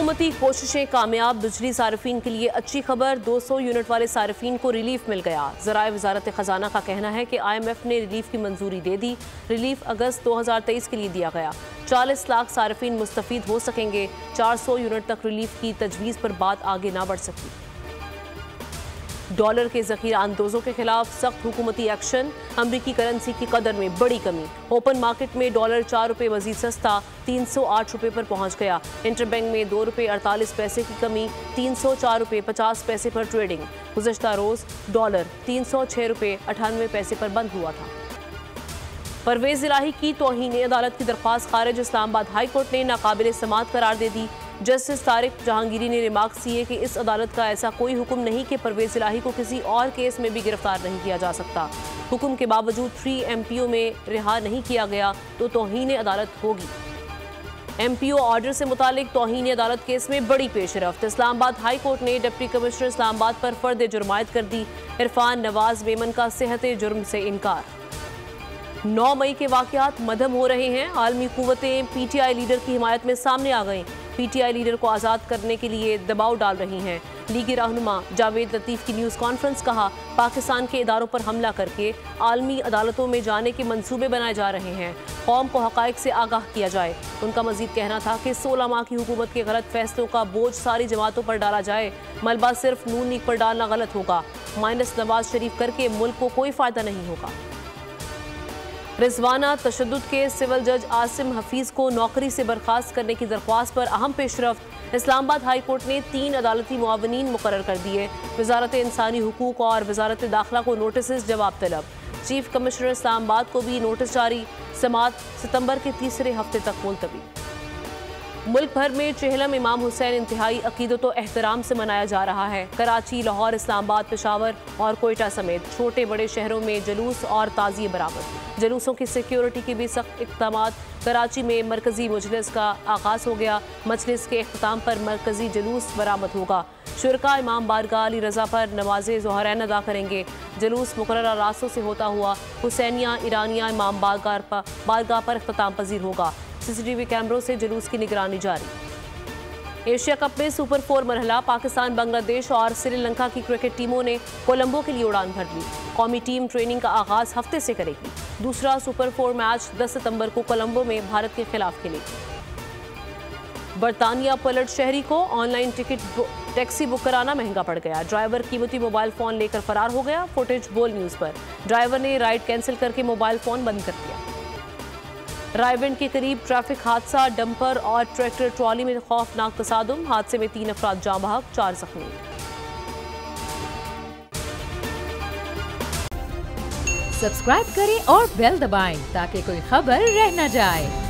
हुकूमती कोशिशें कामयाब, बिजली सार्फिन के लिए अच्छी खबर। 200 यूनिट वाले सार्फिन को रिलीफ मिल गया। ज़राए वजारत खजाना का कहना है कि IMF ने रिलीफ की मंजूरी दे दी। रिलीफ अगस्त 2023 के लिए दिया गया। 40 लाख सार्फिन मुस्तफीद हो सकेंगे। 400 यूनिट तक रिलीफ की तजवीज़ पर बात आगे ना बढ़ सकी। डॉलर के ज़ख़ीरा अंदोज़ों के खिलाफ सख्त हुकूमती एक्शन। अमरीकी करेंसी की कदर में बड़ी कमी। ओपन मार्केट में डॉलर 4 रुपये मजीद सस्ता 308 रुपये पर पहुंच गया। इंटरबैंक में 2 रुपये 48 पैसे की कमी 304 रुपये 50 पैसे पर ट्रेडिंग। गुज़श्ता रोज़ डॉलर 306 रुपये 98 पैसे पर बंद हुआ था। परवेज़ इलाही की तौहीन अदालत की दरख्वास्त खारिज। इस्लामाबाद हाई कोर्ट ने नाकाबिल समाअत करार दे दी। जस्टिस तारिक जहांगीरी ने रिमार्क्स किए कि इस अदालत का ऐसा कोई हुक्म नहीं कि परवेज़ इलाही को किसी और केस में भी गिरफ्तार नहीं किया जा सकता। हुक्म के बावजूद 3 MPO में रिहा नहीं किया गया तो तौहीन अदालत होगी। MPO ऑर्डर से मुतालिक तौहीन अदालत केस में बड़ी पेशरफ्त। इस्लामाबाद हाई कोर्ट ने डिप्टी कमिश्नर इस्लामाबाद पर फर्द जुर्मायत कर दी। इरफान नवाज मेमन का सेहत जुर्म से इनकार। 9 मई के वाक़यात मधम हो रहे हैं। आलमी कुव्वतें PTI लीडर की हिमायत में सामने आ गईं। PTI लीडर को आज़ाद करने के लिए दबाव डाल रही हैं। लीगी रहनुमा जावेद लतीफ़ की न्यूज़ कॉन्फ्रेंस। कहा, पाकिस्तान के इदारों पर हमला करके आलमी अदालतों में जाने के मंसूबे बनाए जा रहे हैं। कौम को हक़ाइक़ से आगाह किया जाए। उनका मजीद कहना था कि 16 माह की हुकूमत के गलत फैसलों का बोझ सारी जमातों पर डाला जाए। मलबा सिर्फ नून लीग पर डालना गलत होगा। माइनस नवाज शरीफ करके मुल्क को कोई फ़ायदा नहीं होगा। रिजवाना तशद्दुद के सिविल जज आसिम हफीज़ को नौकरी से बर्खास्त करने की दरख्वास्त पर अहम पेशरफ्त। इस्लामाबाद हाई कोर्ट ने 3 अदालती मुआवनीन मुकर्रर कर दिए। वजारत इंसानी हुकूक और वजारत दाखिला को नोटिस जवाब तलब। चीफ कमिश्नर इस्लामाबाद को भी नोटिस जारी। समाअत सितंबर के तीसरे हफ्ते तक मुलतवी। मुल्क भर में चेहलम इमाम हुसैन इंतहाई अकीदत व एहतराम से मनाया जा रहा है। कराची, लाहौर, इस्लामाबाद, पेशावर और कोयटा समेत छोटे बड़े शहरों में जुलूस और ताज़िए बरामद। जुलूसों की सिक्योरिटी के भी सख्त इक़दाम। कराची में मरकज़ी मजलिस का आगाज़ हो गया। मजलिस के अख्ताम पर मरकज़ी जुलूस बरामद होगा। शुरका इमाम बारगाह अली रज़ा पर नमाज़े ज़ोहरैन अदा करेंगे। जुलूस मुकर्ररा रास्तों से होता हुआ हुसैनिया ईरानिया इमाम बारगाह पर अख्ताम पजीर होगा। CCTV कैमरों से जुलूस की निगरानी जारी। एशिया कप में सुपर 4 मरहला। पाकिस्तान, बांग्लादेश और श्रीलंका की क्रिकेट टीमों ने कोलंबो के लिए उड़ान भर ली। कौमी टीम ट्रेनिंग का आगाज हफ्ते से करेगी। दूसरा सुपर 4 मैच 10 सितंबर को कोलंबो में भारत के खिलाफ खेलेगी। बरतानिया पलट शहरी को ऑनलाइन टैक्सी बुक कराना महंगा पड़ गया। ड्राइवर कीमती मोबाइल फोन लेकर फरार हो गया। फुटेज बोल न्यूज़ पर। ड्राइवर ने राइड कैंसिल करके मोबाइल फोन बंद कर दिया। रायविंड के करीब ट्रैफिक हादसा। डंपर और ट्रैक्टर ट्रॉली में खौफनाक तसादुम। हादसे में 3 अफराद जाँ बहक, 4 जख्मी। सब्सक्राइब करें और बेल दबाएं ताकि कोई खबर रह न जाए।